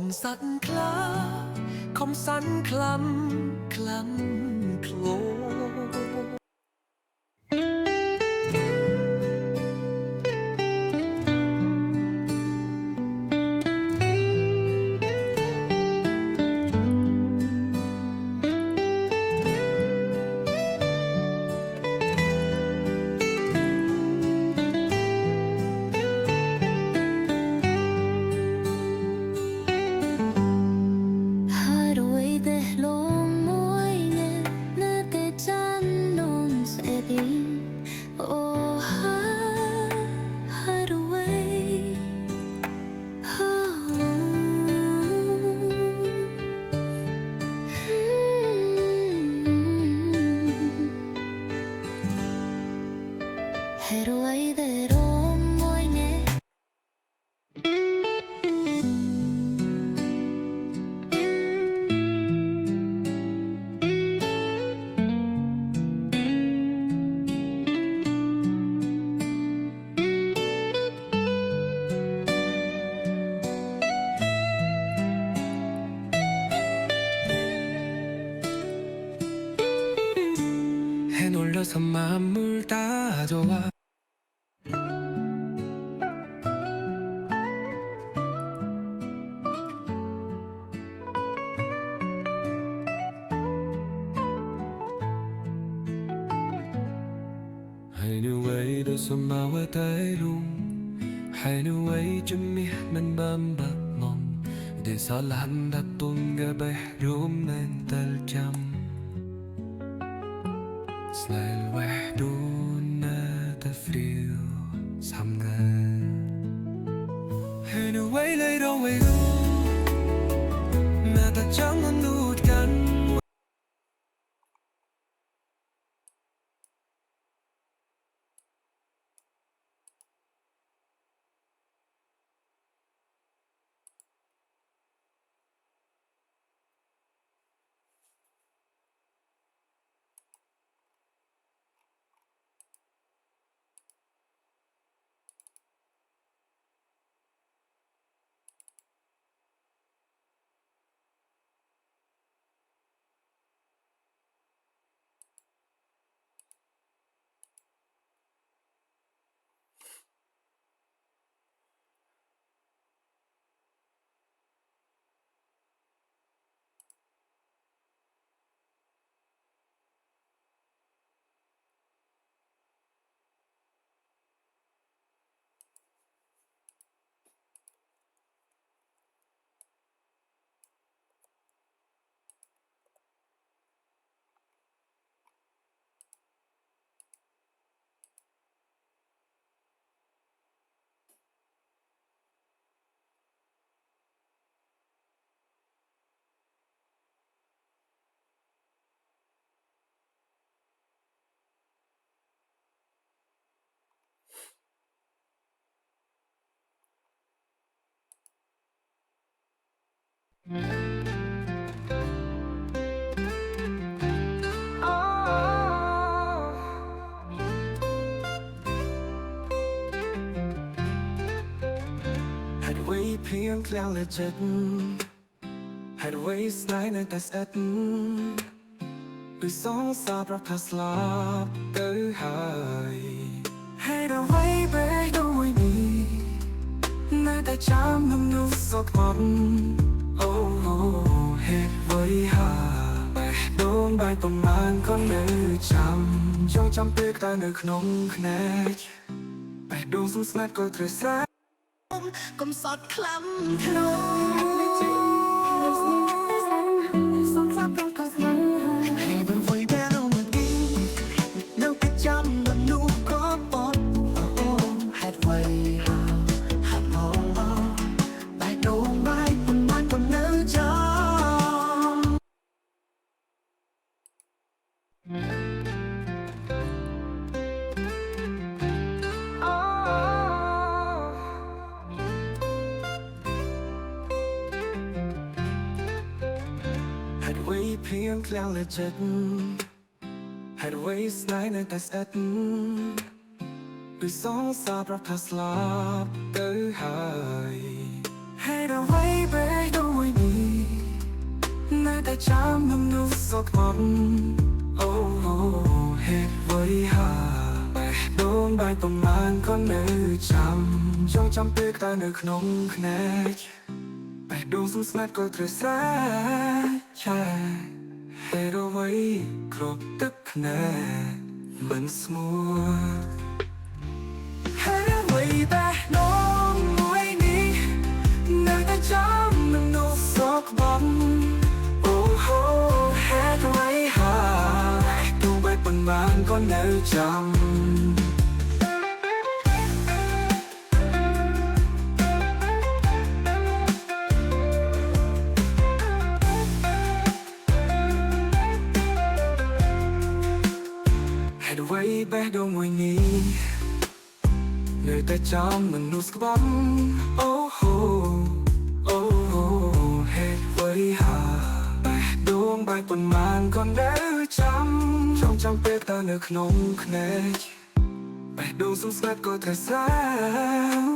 มสันคลาคมสันคลำคลำโคล해놀려서 맘을 따져와 Hai nữ ấy đã xô mau ở tay luôn Hai nữ ấy cho mi mình bám bạc mong Để sao lan đặt tuôn ngờ bay rôm nên tal chăm Snäll värdona ta frio samngan Hur nu way lay đâu way đâu Mà ta chẳng ăn nútกันเพียงแค่ละเจ็ดให้ไว้สไลด์ในแต่เอ็ดหรือสองสาประพัสลาเตอหายให้เราไว้เบรกด้วยนี้ในแต่จำน้ำนุ่มสดมันโอ้โหเหตุไว้หาไปโดนใบประมาณก็เนื้อจำย้อนจำเปียกตาเนื้อขนมแคน็กไปดูสุ่มสนัดก็เทรสกลมสอดคล้ำขนมสงสารต้องกอดมันให้บนไฟแม่เรามากินเราไปจำมันลูกก็ปอดแฮดไว้หักมองไปโดนใบมันมันก็เนื้อจำเพียงแค่ละเจ็ดให้ไว้สไลด์ในแต่เอ็ดหรือสองสาประพัสลาเตอหายให้เราไว้เบรก ចាំមិននោះសោកមកអូហេតុអ្វីបេះដូងបែកប្រមាណក៏នៅចាំចងចាំពេលតែនៅក្នុងភ្នែកបេះដូងស្ងាត់ក៏ត្រូវស្រែឆែពេលអ្វីគ្រប់ទឹកភ្នែកមិនស្មួហើយអ្វីតែនោមមួយនេះនៅតែចាំនឹងនោះសោកបំអូហេតុអ្វីទូបែបប៉ុន្មានក៏នៅចាំអ្វីបេះដូងមួយនេះនៅតែចាំមនុស្សក្បត់អូហេតុអ្វីបេះដូងបែកប៉ុន្មានក៏នៅចាំពេលតែនៅក្នុងភ្នែកបេះដូងស្ងាត់ក៏ត្រូវស្រែ